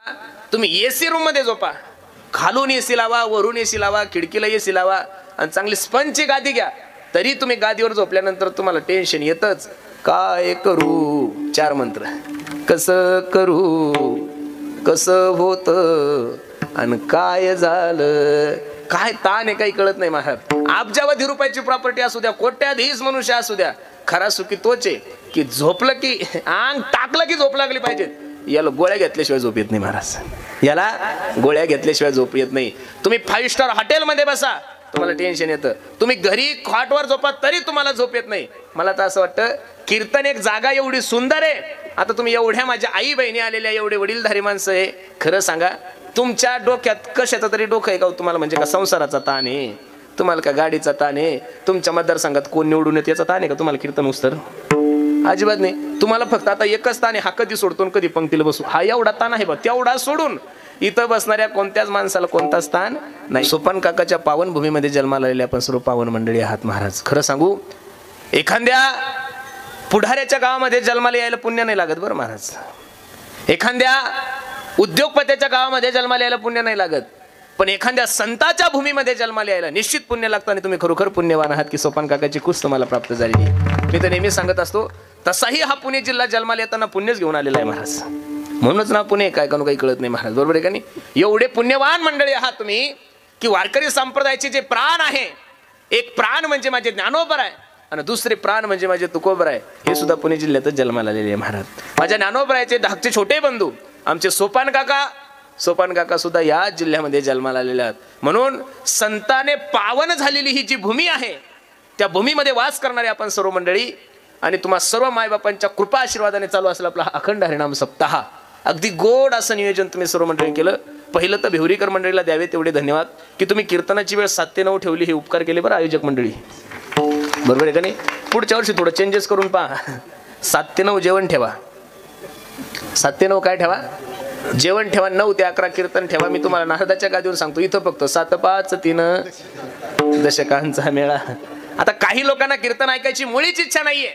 तुम्ही AC room मध्ये झोपा, खालून एसी लावा, वरून एसी लावा, खिडकीला एसी लावा आणि चांगली स्पंजची गादी घ्या, तरी तुम्ही गादीवर झोपल्यानंतर तुम्हाला टेन्शन येतच. काय करू, 4 मंत्र. कसं करू, कसं होत आणि काय झालं, काय ताण आहे काही कळत नाही महाराज. अब्जावधी रुपयाची प्रॉपर्टी असू द्या, कोट्याधीश मनुष्य असू द्या, खरा सुखी तोच आहे की झोपलं की अंग टाकलं की झोप लागली पाहिजे. याला गोळ्या घेतल्याशिवाय झोप येत नाही महाराज, याला गोळ्या घेतल्याशिवाय झोप येत नाही. तुम्ही 5 स्टार हॉटेलमध्ये बसा, तुम्हाला टेन्शन येतं. तुम्ही घरी खाटवर झोपा तरी तुम्हाला झोप येत नाही. मला तर असं वाटतं कीर्तन एक जागा एवढी सुंदर आहे. आता तुम्ही एवढ्या माझ्या आई बहिणी आलेल्या, एवढे वडीलधारी माणसं आहे, खरं सांगा तुमच्या डोक्यात कशाचं तरी डोकं आहे का तुम्हाला? म्हणजे का संसाराचा ताण आहे तुम्हाला, का गाडीचा ताण आहे, तुमच्या मतदारसंघात कोण निवडून येते याचा ताण आहे का तुम्हाला कीर्तन उस्तर? अजिबात नाही. तुम्हाला फक्त आता एकच ताण आहे, हा कधी सोडतो कधी पंक्तीला बसू, हा एवढा ताण आहे बा. तेवढा सोडून इथं बसणाऱ्या कोणत्याच माणसाला कोणताच ताण नाही. सोपान काकाच्या पावन भूमीमध्ये जन्माला आलेले आपण सर्व पावन मंडळी आहात महाराज. खरं सांगू, एखाद्या पुढाऱ्याच्या गावामध्ये जन्माला यायला पुण्य नाही लागत बरं महाराज. एखाद्या उद्योगपत्याच्या गावामध्ये जन्माला यायला पुण्य नाही लागत, पण एखाद्या संताच्या भूमीमध्ये जन्माला यायला निश्चित पुण्य लागतं. आणि तुम्ही खरोखर पुण्यवान आहात की सोपान काकाची कुस तुम्हाला प्राप्त झालेली. मी तर नेहमी सांगत असतो, तसाही हा पुणे जिल्हा जन्माला येताना पुण्यच घेऊन आलेला आहे महाराज. म्हणूनच ना पुणे काय कानू काही कळत नाही महाराज, बरोबर आहे का नाही? एवढे पुण्यवान मंडळी आहात तुम्ही की वारकरी संप्रदायाचे जे प्राण आहे, एक प्राण म्हणजे माझे ज्ञानोबर आहे आणि दुसरे प्राण म्हणजे माझे तुकोबर आहे, हे सुद्धा पुणे जिल्ह्यातच जन्माला आलेले आहे महाराज. माझ्या ज्ञानोबरायचे धाकटे छोटे बंधू आमचे सोपान काका सुद्धा या जिल्ह्यामध्ये जन्माला आलेले आहेत. म्हणून संताने पावन झालेली ही जी भूमी आहे, त्या भूमीमध्ये वास करणारे आपण सर्व मंडळी आणि तुम्हा सर्व मायबापांच्या कृपा आशीर्वादाने चालू असलेला आपला अखंड हरिनाम सप्ताह, अगदी गोड असं नियोजन तुम्ही सर्व मंडळी केलं. पहिलं तर भिवरीकर मंडळीला द्यावे तेवढे धन्यवाद की तुम्ही कीर्तनाची वेळ 7 ते 9 ठेवली, हे उपकार केले बरं आयोजक मंडळी, बरोबर आहे का नाही? पुढच्या वर्षी थोडं चेंजेस करून पहा. 7 ते 9 जेवण ठेवा, 7 ते 9 काय ठेवा? जेवण ठेवा. 9 ते 11 कीर्तन ठेवा. मी तुम्हाला नारदाच्या गादीवर सांगतो, इथं फक्त 7 5 3 दशकांचा मेळा. आता काही लोकांना कीर्तन ऐकायची मुळीच इच्छा नाहीये,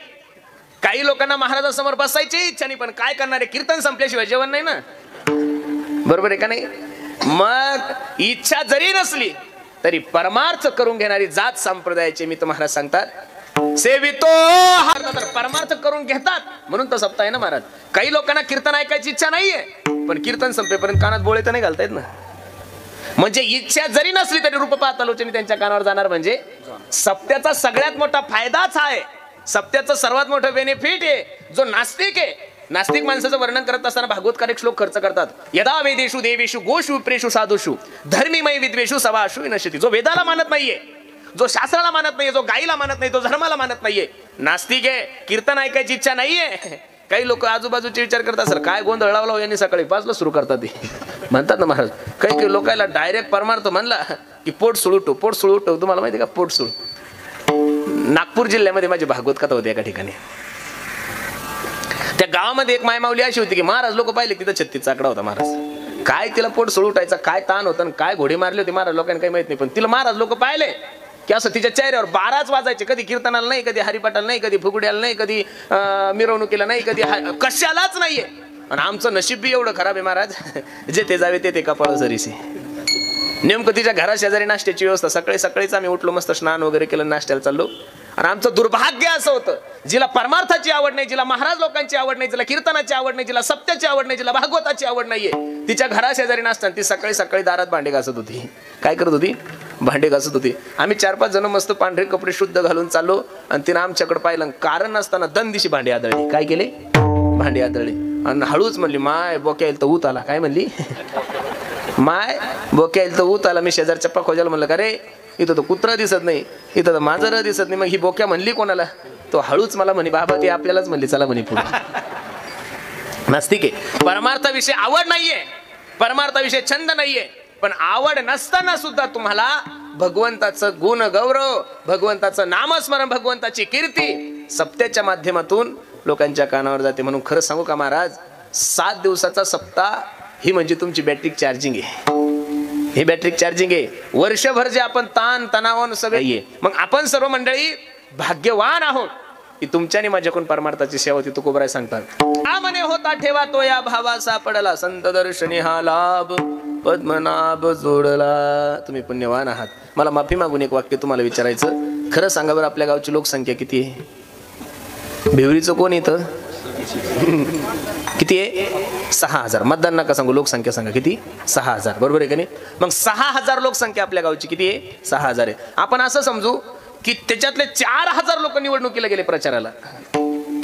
काही लोकांना महाराजांसमोर बसायची इच्छा नाही, पण काय करणार आहे, कीर्तन संपल्याशिवाय जेवण नाही ना, बरोबर आहे का नाही? मग इच्छा जरी नसली तरी परमार्थ करून घेणारी जात संप्रदायाचे मी तर महाराज सांगतात सेवितो, तर परमार्थ करून घेतात. म्हणून तर सप्ताह आहे ना महाराज. काही लोकांना कीर्तन ऐकायची इच्छा नाहीये, पण कीर्तन संपेपर्यंत कानात बोळे तर नाही घालता येत ना. म्हणजे इच्छा जरी नसली तरी रूप पाहतालोचनी त्यांच्या कानावर जाणार. म्हणजे सप्त्याचा सगळ्यात मोठा फायदाच आहे, सप्त्याचं सर्वात मोठं बेनिफिट आहे. जो नास्तिक आहे, नास्तिक माणसाचं वर्णन करत असताना भागवतकार एक श्लोक खर्च करतात, यदा वेदेषु देवेषु गोषु प्रेषु साधुषु धर्मीमय विद्वेषु सवाषु विनश्यति. जो वेदाला मानत नाहीये, जो शास्त्राला मानत नाहीये, जो गाईला मानत नाही, तो धर्माला मानत नाहीये, नास्तिक आहे. कीर्तन ऐकायची इच्छा नाहीये. काही लोक आजूबाजूचे विचार करतात, सर काय गोंधळ लावला यांनी, सकाळी 5 ला सुरू करतात ते म्हणतात ना महाराज. काही लोकांना डायरेक्ट परमार्थ म्हणला की पोट सुळू पोट सुळू. तुम्हाला माहिती का पोट सुळू? नागपूर जिल्ह्यामध्ये माझी भागवत कथा होती एका ठिकाणी. त्या गावामध्ये एक मायमावली अशी होती की महाराज लोक पाहिले तिथं 36 आकडा होता महाराज. काय तिला पोट सुळू उठायचा, काय ताण होता, काय घोडे मारले होते महाराज लोकांना काही माहित नाही, पण तिला महाराज लोक पाहिले की असं तिच्या चेहऱ्यावर 12च वाजायचे. कधी कीर्तनाला नाही, कधी हरिपाठाला नाही, कधी फुगड्याला नाही, कधी मिरवणुकीला नाही, कधी कशालाच नाहीये. आणि आमचं नशीब बी एवढं खराब आहे महाराज, जे ते जावे ते कपाळ सरीसे. नेमकं तिच्या घरा शेजारी नाश्त्याची व्यवस्था. सकाळी सकाळीच आम्ही उठलो, मस्त स्नान वगैरे केलं, नाश्त्याला चाललो. आणि आमचं दुर्भाग्य असं होतं, जिला परमार्थाची आवड नाही, जिला महाराज लोकांची आवड नाही, जिला कीर्तनाची आवड नाही, जिला सत्याची आवड नाही, जिला भागवताची आवड नाहीये, तिच्या घरा शेजारी नाश्ता. ती सकाळी सकाळी दारात भांडे घासत होती. काय करत होती? भांडे घासत होती. आम्ही 4-5 जण मस्त पांढरे कपडे शुद्ध घालून चाललो आणि तिनं आमच्याकडे पाहिलं. कारण नसताना दंदिशी भांडे आदळले. काय केले? भांडे आदळले. आणि हळूच म्हणली, माय बोक्या येईल तर ऊत आला. काय म्हणली? माय बोक्या येईल तर ऊत आला. मी शेजारच्या पाखोजाला म्हणलं, का रे इथं तो कुत्रा दिसत नाही, इथं तर मांजर दिसत नाही, मग ही बोक्या म्हणली कोणाला? तो हळूच मला म्हणे, बाबा ती आपल्यालाच म्हणली, चला म्हणे पुढे. नास्तिक आहे. परमार्थाविषयी आवड नाहीये, परमार्थाविषयी छंद नाहीये, पण आवड नसताना सुद्धा तुम्हाला भगवंताचं गुण गौरव, भगवंताचं नामस्मरण, भगवंताची कीर्ती सप्त्याच्या माध्यमातून लोकांच्या कानावर जाते. म्हणून खरं सांगू का महाराज, 7 दिवसाचा सप्ताह ही म्हणजे तुमची बॅटरी चार्जिंग आहे. हे बॅटरी चार्जिंग आहे. वर्षभर जे आपण ताण तणावानं सगळे, मग आपण सर्व मंडळी भाग्यवान आहोत की तुमच्याने माझ्याकडून परमार्थाची सेवा होती. तुकोबराय सांगतात, हा म्हणे होता ठेवा तो या भावा सापडला, संत दर्शनी हा लाभ पद्मनाभ जोडला. तुम्ही पुण्यवान आहात. मला माफी मागून एक वाक्य तुम्हाला विचारायचं, खरं सांगा बरं, आपल्या गावची लोकसंख्या किती आहे? भिवरीचं कोण इथं किती आहे? 6,000. मतदान नका सांगू, लोकसंख्या सांगा किती? 6,000. बरोबर आहे का नाही? मग 6,000 लोकसंख्या आपल्या गावची किती आहे? 6,000 आहे. आपण असं समजू की त्याच्यातले 4,000 लोक निवडणुकीला गेले प्रचाराला.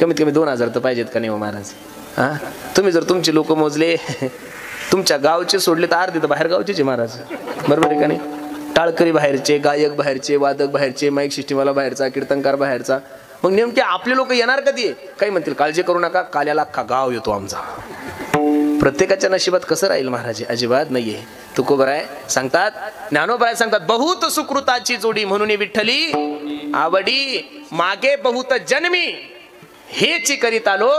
कमीत कमी 2,000 तर पाहिजेत का नाही हो महाराज? हा, तुम्ही जर तुमचे लोक मोजले, तुमच्या गावचे सोडले तर अर्धे तर बाहेर गावचेच आहे महाराज. बरोबर आहे का नाही? टाळकरी बाहेरचे, गायक बाहेरचे, वादक बाहेरचे, माईक सिस्टीमवाला बाहेरचा, कीर्तनकार बाहेरचा. मग नेमके आपले लोक येणार कधी? काही म्हणतील काळजी करू नका, काल्याला अख्खा गाव येतो आमचा. प्रत्येकाच्या नशिबात कसं राहील महाराज? अजिबात नाहीये. तुकोबराय सांगतात, ज्ञानोबराय सांगतात, बहुत सुकृताची जोडी म्हणून विठ्ठली आवडी, मागे बहुत जन्मी हेची करीत आलो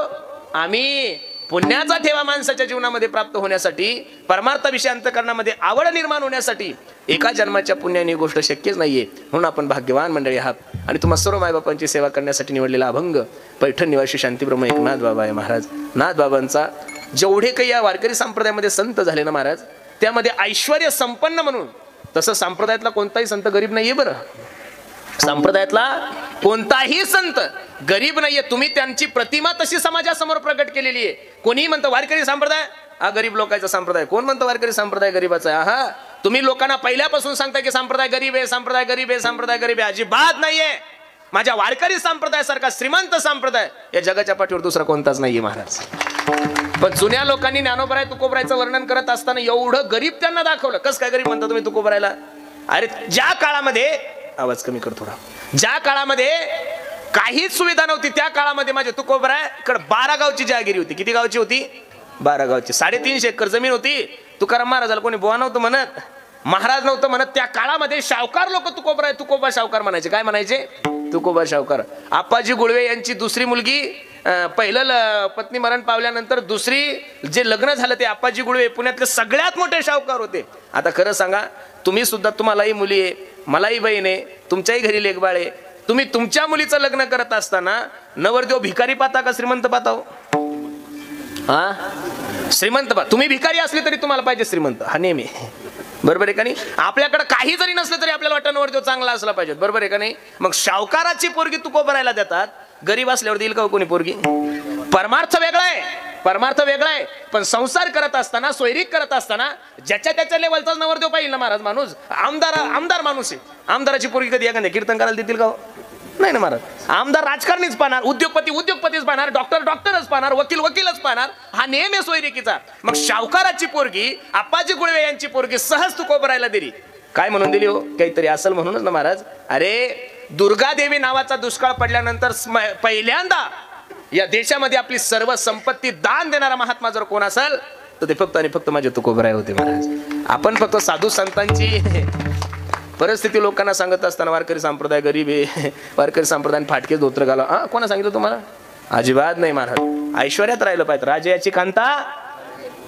आम्ही. पुण्याचा ठेवा माणसाच्या जीवनामध्ये प्राप्त होण्यासाठी, परमार्थाविषयी अंतःकरणामध्ये आवड निर्माण होण्यासाठी एका जन्माच्या पुण्याने गोष्ट शक्यच नाहीये. म्हणून आपण भाग्यवान मंडळी आहात. आणि तुम्हा सर्व मायबापांची सेवा करण्यासाठी निवडलेला अभंग पैठण निवासी शांतीब्रह्म एकनाथ बाबा आहे महाराज. नाथ बाबांचा जेवढे काही या वारकरी संप्रदायामध्ये संत झाले ना महाराज, त्यामध्ये ऐश्वर्य संपन्न म्हणून, तसं संप्रदायातला कोणताही संत गरीब नाहीये बरं. संप्रदायातला कोणताही संत गरीब नाहीये. तुम्ही त्यांची प्रतिमा तशी समाजासमोर प्रकट केलेली आहे. कोणीही म्हणतं वारकरी संप्रदाय हा गरीब लोकांचा संप्रदाय. कोण म्हणतं वारकरी संप्रदाय गरीबाचा आहे? हा, तुम्ही लोकांना पहिल्यापासून सांगता की संप्रदाय गरीब आहे, संप्रदाय गरीब आहे, संप्रदाय गरीब आहे. अजिबात नाहीये. माझ्या वारकरी संप्रदायासारखा श्रीमंत संप्रदाय या जगाच्या पाठीवर दुसरा कोणताच नाहीये महाराज. पण जुन्या लोकांनी ज्ञानोबराय तुकोबरायचं वर्णन करत असताना एवढं गरीब त्यांना दाखवलं. कसं काय गरीब म्हणता तुम्ही तुकोबरायला? अरे ज्या काळामध्ये, आवाज कमी कर थोडा, ज्या काळामध्ये काहीच सुविधा नव्हती त्या काळामध्ये माझे तुकोबरायकडे 12 गावची जहागिरी होती. किती गावची होती? 12 गावची. 350 एकर जमीन होती. तुकाराम महाराजाला कोणी बुवा नव्हतं म्हणत, महाराज नव्हतं म्हणत. त्या काळामध्ये शावकार लोक तुकोबराय तुकोबा शावकार म्हणायचे. काय म्हणायचे? तुकोबा शावकार. आप्पाजी गुळवे यांची दुसरी मुलगी, पहिलं पत्नी मरण पावल्यानंतर दुसरी जे लग्न झालं ते आप्पाजी गुळवे पुण्यातले सगळ्यात मोठे शावकार होते. आता खरं सांगा, तुम्ही सुद्धा, तुम्हालाही मुली आहे, मलाही बहीण आहे, तुमच्याही घरी लेकबाळ आहे. तुम्ही तुमच्या मुलीचं लग्न करत असताना नवरदेव भिकारी पाहता का श्रीमंत पाहता हो? हा, श्रीमंत पा. तुम्ही भिकारी असले तरी तुम्हाला पाहिजे श्रीमंत, हा नेहमी. बरोबर आहे का नाही? आपल्याकडे काही जरी नसलं तरी आपल्याला वाटतं नवरदेव चांगला असला पाहिजे. बरोबर आहे का नाही? मग शावकाराची पोरगी तुकोबरायला देतात, गरीब असल्यावर देईल का कोणी पोरगी? परमार्थ वेगळा आहे, परमार्थ वेगळा आहे. पण संसार करत असताना, सोयरीक करत असताना ज्याच्या त्याच्या लेवलचाच नवरदेव पाहिजे ना महाराज. माणूस आमदार माणूस आहे, आमदाराची पोरगी कधी एखाद्या कीर्तन करायला देतील का? नाही ना महाराज. आमदार राजकारणीच पाहणार, उद्योगपतीच पाहणार, डॉक्टरच पाहणार, वकीलच पाहणार. हा नेम आहे सोयरिकीचा. मग शावकाराची पोरगी, आप्पाजी गुळवे यांची पोरगी सहज तुकोबरायला दिली. काय म्हणून दिली हो? काहीतरी असेल म्हणूनच ना महाराज. अरे दुर्गादेवी नावाचा दुष्काळ पडल्यानंतर पहिल्यांदा या देशामध्ये आपली सर्व संपत्ती दान देणारा महात्मा जर कोण असेल तर ते फक्त आणि फक्त माझे तुकोबराय होते महाराज. आपण फक्त साधू संतांची परिस्थिती लोकांना सांगत असताना वारकरी संप्रदाय गरीब आहे, वारकरी संप्रदाय फाटके धोत्र घाला, हा कोणा सांगितलं तुम्हाला? अजिबात नाही महाराज. ऐश्वर्यात राहिलं पाहिजे. राजयाची कांता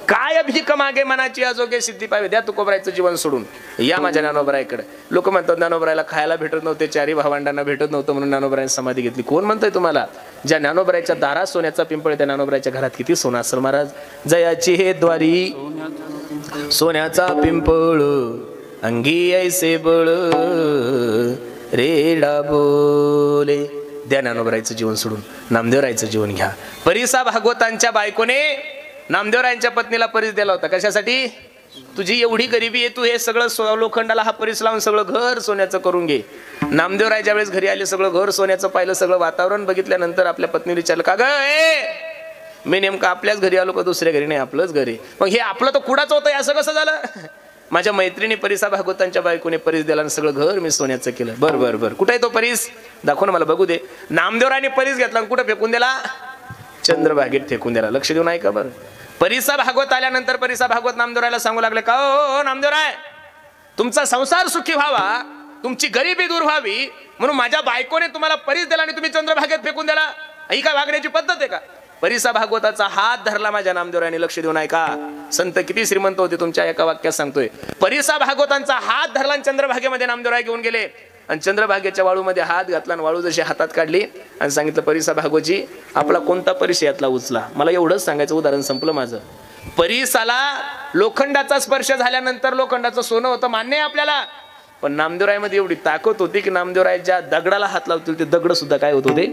काय भीक मागे मनाची अजोगे सिद्धी पाहिजे. द्या तुकोबरायचं जीवन सोडून या माझ्या ज्ञानोबरायकडे. लोक म्हणतात ज्ञानोबरायला खायला भेटत नव्हते, 4 भावंडांना भेटत नव्हतं म्हणून ज्ञानोबरायने समाधी घेतली. कोण म्हणतंय तुम्हाला? ज्या ज्ञानोबरायच्या दारात सोन्याचा पिंपळ, त्या ज्ञानोबरायच्या घरात किती सोनं असेल महाराज. जयाची हे द्वारी सोन्याचा पिंपळ, अंगी ऐसे बळ रेडा बोले. द्या ज्ञानोबरायचं जीवन सोडून नामदेवरायचं जीवन घ्या. परिसा भागवतांच्या बायकोने नामदेवरायांच्या पत्नीला परीस दिला होता. कशासाठी? तुझी एवढी गरिबी आहे, तू हे सगळं लोखंडाला हा परीस लावून सगळं घर सोन्याचं करून घे. नामदेवराय ज्या वेळेस घरी आले, सगळं घर सोन्याचं पाहिलं, सगळं वातावरण बघितल्यानंतर आपल्या पत्नीने विचारलं, का ग मी नेमकं आपल्याच घरी आलो का दुसऱ्या घरी? नाही, आपलंच घरी. मग हे आपलं तर कुडाचं होतं, असं कसं झालं? माझ्या मैत्रिणी परिसा भागवतांच्या बायकोने परीस दिला आणि सगळं घर मी सोन्याचं केलं. बर कुठे आहे तो परीस? दाखव ना मला, बघू दे. नामदेवरायने परीस घेतला आणि कुठे फेकून दिला? चंद्रभागेत फेकून दिला. लक्ष देऊन ऐका बरं. परिसा भागवत आल्यानंतर परिसा भागवत नामदेवरायला सांगू लागले, का हो नामदेवराय, तुमचा संसार सुखी व्हावा, तुमची गरिबी दूर व्हावी म्हणून माझ्या बायकोने तुम्हाला परीस दिला आणि तुम्ही चंद्रभागेत फेकून दिला. ही काय वागण्याची पद्धत आहे का? परिसा भागवताचा हात धरला माझ्या नामदेवरायने. लक्ष देऊन ऐका. संत किती श्रीमंत होते तुमच्या एका वाक्यात सांगतोय. परिसा भागवतांचा हात धरला आणि चंद्रभागेमध्ये नामदेवराय घेऊन गेले. आणि चंद्रभागेच्या वाळूमध्ये हात घातला आणि वाळू जशी हातात काढली आणि सांगितलं, परिसा भागोजी आपला कोणता परिस यातला उचला. मला एवढंच सांगायचं, उदाहरण संपलं माझं. परिसाला लोखंडाचा स्पर्श झाल्यानंतर लोखंडाचं सोनं होतं, मान्य आहे आपल्याला. पण नामदेवरायमध्ये एवढी ताकद होती की नामदेवराय ज्या दगडाला हात लावतील ते दगड सुद्धा काय होत होते,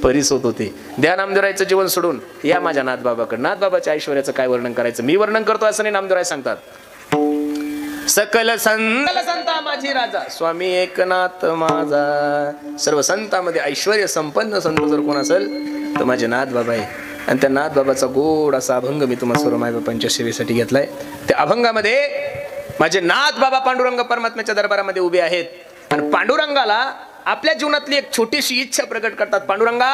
परिस होत होते. द्या नामदेवरायचं जीवन सोडून या माझ्या नाथबाबाकडे. नाथबाबाच्या ऐश्वर्याचं काय वर्णन करायचं, मी वर्णन करतो असं नाही, नामदेवराय सांगतात. सकल संता माझी राजा स्वामी एकनाथ माझा. सर्व संतांमध्ये ऐश्वर्य संपन्न संत जर कोण असेल तर माझे नाथबाबा आहे. आणि त्या नाथबाबाचा गोड असा अभंग मी तुम्हाला सर्व मायबापांच्या सेवेसाठी घेतलाय. त्या अभंगामध्ये माझे नाथबाबा पांडुरंग परमात्म्याच्या दरबारामध्ये उभे आहेत आणि पांडुरंगाला आपल्या जीवनातली एक छोटीशी इच्छा प्रकट करतात. पांडुरंगा,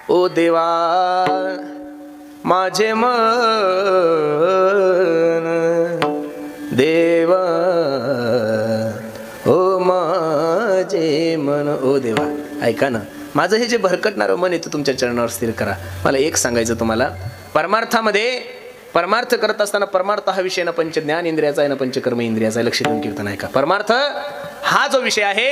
ओ देवा माझे मन देवा, ओ माझे मन, ओ देवा ऐका ना, माझं हे जे भरकटणारं मन आहे ते तुमच्या चरणावर स्थिर करा. मला एक सांगायचं तुम्हाला, परमार्थामध्ये परमार्थ करत असताना परमार्थ हा विषय ना पंच ज्ञान इंद्रियाचा आहे ना पंचकर्म इंद्रियाचा आहे. लक्ष देऊन कीर्तन ऐका. परमार्थ हा जो विषय आहे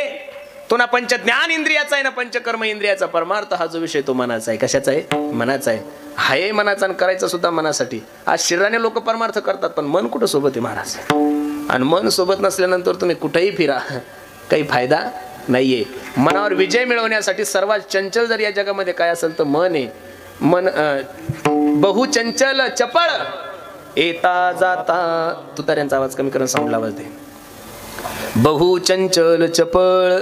तो ना पंच ज्ञान इंद्रियाचा आहे ना पंचकर्म इंद्रियाचा. परमार्थ हा जो विषय तो मनाचा आहे. कशाचा आहे? मनाचा आहे. हाय मनाचा आणि करायचा सुद्धा मनासाठी. आज शरीराने लोक परमार्थ करतात पण मन कुठं सोबत आहे महाराज. आणि मन सोबत नसल्यानंतर तुम्ही कुठेही फिरा काही फायदा नाहीये. मनावर विजय मिळवण्यासाठी सर्वात चंचल जर या जगामध्ये काय असेल तर मन आहे. मन बहुचंचल चपळ येता जाता, तुतार्यांचा आवाज कमी करून साऊंडला आवाज दे. बहुचंचल चपळ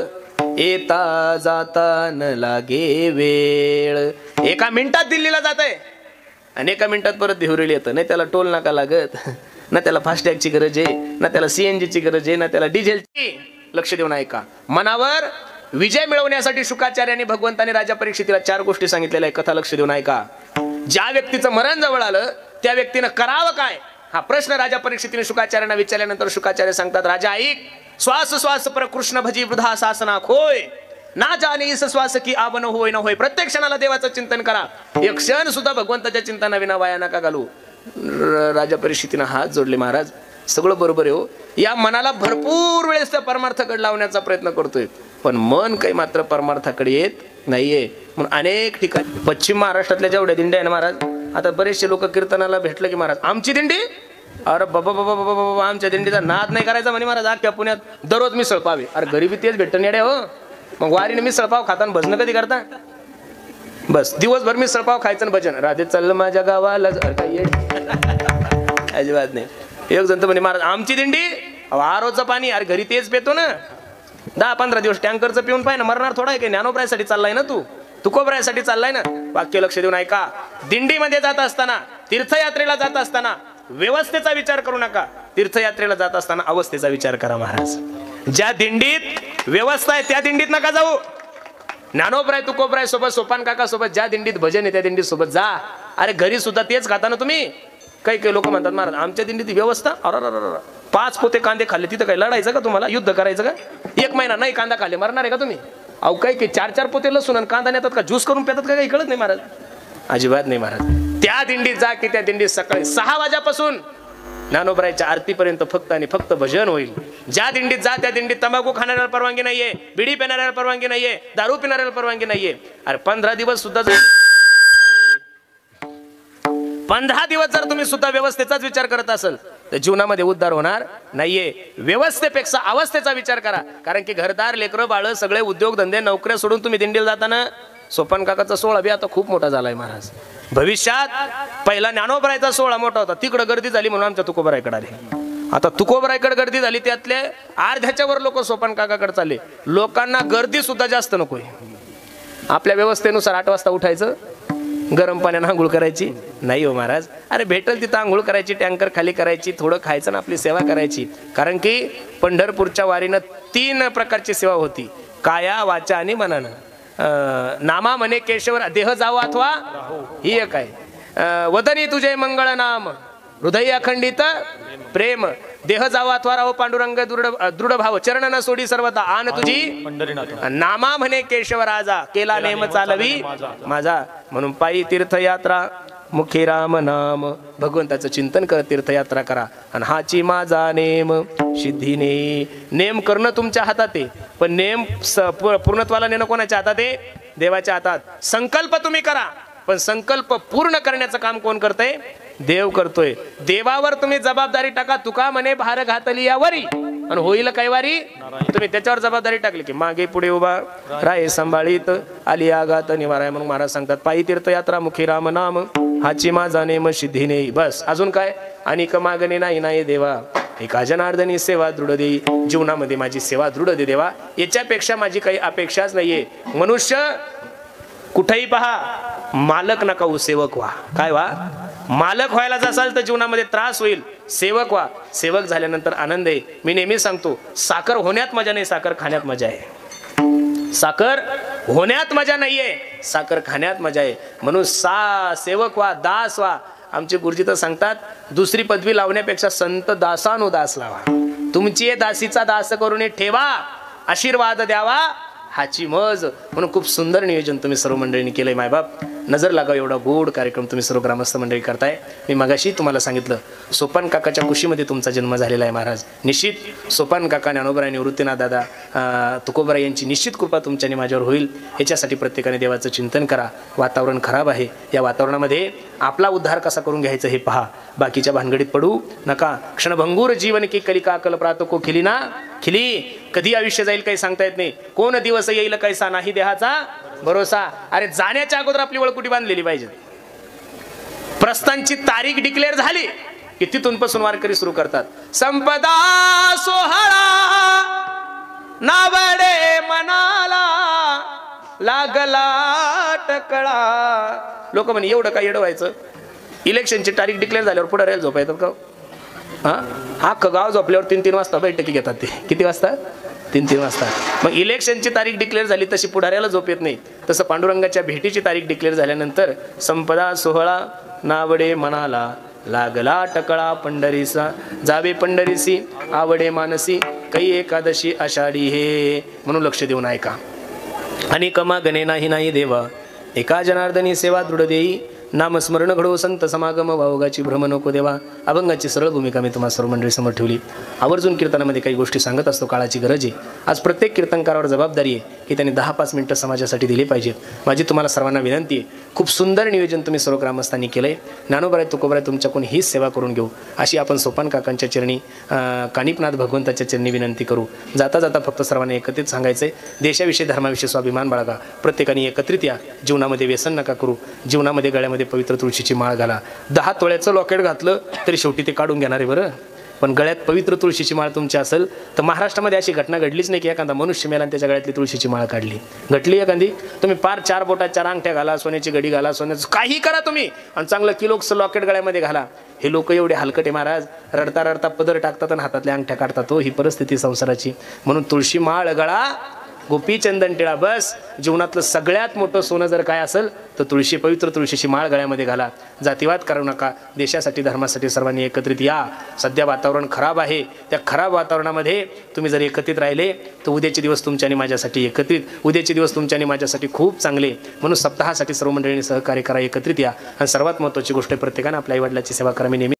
येता जाता न लागे वेळ. एका मिनिटात दिल्लीला जात आहे आणि एका मिनिटात परत भिवरेली येतं. नाही त्याला टोल नाका लागत, ना त्याला फास्टॅगची गरज आहे, ना त्याला सीएनजीची गरज आहे, ना त्याला डिझेलची. लक्ष देऊन ऐका. मनावर विजय मिळवण्यासाठी शुकाचार्याने भगवंताने राजा परीक्षितीला 4 गोष्टी सांगितलेल्या आहे. कथा लक्ष देऊन ऐका. ज्या व्यक्तीचं मरण जवळ आलं त्या व्यक्तीनं करावं काय हा प्रश्न राजा परीक्षितीने शुकाचार्यांना विचारल्यानंतर शुकाचार्य सांगतात, राजा ऐक, श्वास श्वास पर कृष्ण भजी वृद्धा सासना खोय ना जाणे इस श्वास की आवन होय न होय. प्रत्येक क्षणाला देवाचं चिंतन करा. एक क्षण सुद्धा भगवंताच्या चिंतनाविना वाया नका घालू. राजा परीक्षितीनं हात जोडले, महाराज सगळं बरोबर आहे हो. या मनाला भरपूर वेळेस त्या परमार्थाकडे लावण्याचा प्रयत्न करतोय पण मन काही मात्र परमार्थाकडे येत नाहीये. म्हणून अनेक ठिकाणी पश्चिम महाराष्ट्रातल्या जेवढ्या दिंड्या आहे ना महाराज, आता बरेचसे लोक कीर्तनाला भेटलं की महाराज आमची दिंडी, अरे बाबा बाबा बाबा बाबा आमच्या दिंडीचा नाद नाही करायचा म्हणे महाराज. अख्ख्या पुण्यात दररोज मिसळ पावे. अरे गरीबी तेच भेटतं नेड्या हो. मग वारीने मिसळ पाव खाता भजन कधी करता? बस दिवसभर मिसळ पाव खायचं भजन. राधे चल माझ्या गावाला अजिबात नाही. एक जण तर म्हणे महाराज आमची दिंडी आरोचं पाणी, अरे घरी तेच पेतो ना. 10-15 दिवस टँकरचं पिऊन पाहिजे ना, मरणार थोडा आहे की. ज्ञानोबरायसाठी चाललाय ना तू, तुकोबरायसाठी चाललाय ना. वाक्य लक्ष देऊन ऐका. दिंडीमध्ये जात असताना, तीर्थयात्रेला जात असताना व्यवस्थेचा विचार करू नका. तीर्थयात्रेला जात असताना अवस्थेचा विचार करा महाराज. ज्या दिंडीत व्यवस्था आहे त्या दिंडीत नका जाऊ. ज्ञानोबराय तुकोबराय सोबत, सोपान काका सोबत, ज्या दिंडीत भजन आहे त्या दिंडीत सोबत जा. अरे घरी सुद्धा तेच खाता ना तुम्ही. काही काही लोक म्हणतात महाराज आमच्या दिंडीत व्यवस्था, अरे 5 पोते कांदे खाल्ले तिथं काही लढायचं का तुम्हाला? युद्ध करायचं का? 1 महिना नाही कांदा खाल्ले मरणार आहे का तुम्ही? अहो काही 4-4 पोते लसूण आणि कांदा नेतात का? ज्यूस करून पेतात का? काही कळत नाही महाराज. अजिबात नाही महाराज. त्या दिंडीत जा की त्या दिंडीत सकाळी 6 वाजेपासून ज्ञानोबरायच्या आरतीपर्यंत फक्त आणि फक्त भजन होईल. ज्या दिंडीत जा त्या दिंडीत तंबाखू खाणाऱ्याला परवानगी नाहीये, बिडी पिणाऱ्याला परवानगी नाहीये, दारू पिणाऱ्याला परवानगी नाहीये. अरे 15 दिवस सुद्धा 15 दिवस जर तुम्ही सुद्धा व्यवस्थेचाच विचार करत असाल तर जीवनामध्ये उद्धार होणार नाहीये. व्यवस्थेपेक्षा अवस्थेचा विचार करा. कारण की घरदार लेकरं बाळ सगळे उद्योगधंदे नोकऱ्या सोडून तुम्ही दिंडीला जाताना सोपान काकाचा सोहळा बी आता खूप मोठा झालाय महाराज. भविष्यात पहिला ज्ञानोबरायचा सोहळा मोठा होता, तिकडे गर्दी झाली म्हणून आमच्या तुकोबरायकडे आले. आता तुकोबरायकडे गर्दी झाली त्यातले अर्ध्याच्या वर लोक सोपान काकाकडे चालले. लोकांना गर्दी सुद्धा जास्त नकोय. आपल्या व्यवस्थेनुसार 8 वाजता उठायचं, गरम पाण्याने आंघोळ करायची नाही हो महाराज. अरे भेटल तिथं आंघोळ करायची, टँकर खाली करायची, थोडं खायचं ना आपली सेवा करायची. कारण की पंढरपूरच्या वारीनं 3 प्रकारची सेवा होती, काया वाचा आणि मनानं. नामा म्हणे केशवर देह जावा अथवा ही एक आहे. वदनी तुझे मंगळ नाम हृदय अखंडित प्रेम. देह जावा अथवा राहो पांडुरंग दृढ भाव. चरण न सोडी सर्वता आन तुझी नामा म्हणे केशव राजा केला नेम चालवी माझा. म्हणून पायी तीर्थयात्रा मुखी राम नाम. भगवंताचं चिंतन कर, तीर्थयात्रा करा आणि हाची माझा नेम. सिद्धीने. नेम करणं तुमच्या हातात आहे, पण नेम पूर्णत्वाला नेणं कोणाच्या हातात आहे? देवाच्या हातात. संकल्प तुम्ही करा, पण संकल्प पूर्ण करण्याचं काम कोण करतंय? देव करतोय. देवावर तुम्ही जबाबदारी टाका. तुका म्हणे भार घातली यावरी आणि होईल काय वारी. तुम्ही त्याच्यावर जबाबदारी टाकली की मागे पुढे उभा राहे सांभाळीत आली आघात निवाराय. म्हणून महाराज सांगतात पायी तीर्थयात्रा मुखी राम नाम हाची माझा नेम सिद्धी नेई. बस अजून काय? आणि मागणे नाही नाही देवा एका जनार्दनी सेवा दृढ देई. जीवनामध्ये माझी सेवा दृढ दे देवा. याच्यापेक्षा माझी काही अपेक्षाच नाहीये. मनुष्य कुठेही पहा, मालक नका हो, सेवक व्हा. काय व्हा? मालक व्हायला असाल तर जीवनामध्ये त्रास होईल. सेवक व्हा. सेवक झाल्यानंतर आनंद आहे. मी नेहमी सांगतो, साखर होण्यात मजा नाही, साखर खाण्यात मजा आहे. साखर होण्यात मजा नाहीये, साखर खाण्यात मजा आहे. म्हणून सेवक व्हा, दास व्हा. आमचे गुरुजी तर सांगतात, दुसरी पदवी लावण्यापेक्षा संत दासानुदास लावा. तुमची दासीचा दास करून ठेवा, आशीर्वाद द्यावा हाची मज. म्हणून खूप सुंदर नियोजन तुम्ही सर्व मंडळींनी केलंय. मायबाप नजर लागाव एवढा गोड कार्यक्रम तुम्ही सर्व ग्रामस्थ मंडळी करताय. मी मगाशी तुम्हाला सांगितलं, सोपान काकाच्या कुशीमध्ये तुमचा जन्म झालेला आहे महाराज. निश्चित सोपान काका, ज्ञानोबराय, निवृत्तीनाथ दादा, तुकोबराय यांची निश्चित कृपा तुमच्याने माझ्यावर होईल. याच्यासाठी प्रत्येकाने देवाचं चिंतन करा. वातावरण खराब आहे, या वातावरणामध्ये आपला उद्धार कसा करून घ्यायचा हे पहा. बाकीच्या भानगडीत पडू नका. क्षणभंगूर जीवन की कलिका कल प्रात को खिली ना खिली. कधी आयुष्य जाईल काही सांगता येत नाही. कोण दिवस येईल कैसा नाही देहाचा भरोसा. अरे जाण्याच्या अगोदर आपली वळकुटी बांधलेली पाहिजे. प्रस्थानची तारीख डिक्लेअर झाली की तिथून पासून वारकरी सुरू करतात. संपदा सोहळा नावडे मनाला लागला टकळा. लोक म्हणे एवढं काय येडवायचं? इलेक्शनची तारीख डिक्लेअर झाल्यावर पुढे राहील झोपा येतात का? हा गाव झोपल्यावर 3-3 वाजता बैठकी घेतात. ते किती वाजता? 3-3 वाजता. मग इलेक्शनची तारीख डिक्लेअर झाली तशी पुढाऱ्याला झोप येत नाही. तसं पांडुरंगाच्या भेटीची तारीख डिक्लेअर झाल्यानंतर संपदा सोहळा नावडे मनाला लागला टकळा. पंढरीसा जावे पंढरीसी आवडे मानसी काही एकादशी आषाढी हे. म्हणून लक्ष देऊन ऐका. आणि कमा गणे नाही नाही देवा एका जनार्दनी सेवा दृढ देई. नामस्मरण घडो संत समागम वावगाची भ्रम नको देवा. अभंगाची सरळ भूमिका मी तुम्हाला सर्व मंडळी समोर ठेवली. आवर्जून कीर्तनामध्ये काही गोष्टी सांगत असतो. काळाची गरज आहे. आज प्रत्येक कीर्तनकारावर जबाबदारी आहे की त्यांनी 10-5 मिनिटं समाजासाठी दिली पाहिजेत. माझी तुम्हाला सर्वांना विनंती आहे, खूप सुंदर नियोजन तुम्ही सर्व ग्रामस्थांनी केलं आहे. ज्ञानोबराय तुकोबराय तुमच्याकडून हीच सेवा करून घेऊ अशी आपण सोपान काकांच्या चरणी, कानिपनाथ भगवंताच्या चरणी विनंती करू. जाता जाता फक्त सर्वांनी एकत्रित सांगायचं आहे, देशाविषयी धर्माविषयी स्वाभिमान बाळगा. प्रत्येकाने एकत्रित या. जीवनामध्ये व्यसन नका करू. जीवनामध्ये गळ्यामध्ये पवित्र तुळशीची माळ घाला. 10 तोळ्याचं लॉकेट घातलं तरी शेवटी ते काढून घेणार आहे बरं. पण गळ्यात पवित्र तुळशीची माळ तुमची असेल तर महाराष्ट्रामध्ये अशी घटना घडलीच नाही की एखादा मनुष्य मेला आणि त्याच्या गळ्यातली तुळशीची माळ काढली. घडली एखादी? तुम्ही 4 बोटात 4 अंगठ्या घाला, सोन्याची घडी घाला, सोन्याचं काही करा तुम्ही आणि चांगलं किलोचं लॉकेट गळ्यामध्ये घाला. हे लोक एवढे हलकट आहे महाराज. रडता रडता पदर टाकतात आणि हातातल्या अंगठ्या काढतात. ही परिस्थिती संसाराची. म्हणून तुळशी माळ गळा, गोपी चंदन टिळा. बस जीवनातलं सगळ्यात मोठं सोनं जर काय असेल तर तुळशी, पवित्र तुळशीची माळ गळ्यामध्ये घाला. जातीवाद करू नका. देशासाठी धर्मासाठी सर्वांनी एकत्रित या. सध्या वातावरण खराब आहे. त्या खराब वातावरणामध्ये तुम्ही जर एकत्रित राहिले तर उद्याचे दिवस तुमच्या आणि माझ्यासाठी एकत्रित, उद्याचे दिवस तुमच्या आणि माझ्यासाठी खूप चांगले. म्हणून सप्ताहासाठी सर्व मंडळींनी सहकार्य करा, एकत्रित या. आणि सर्वात महत्त्वाची गोष्ट, प्रत्येकाने आपल्या आईवडिलाची सेवा करा. मी नेहमी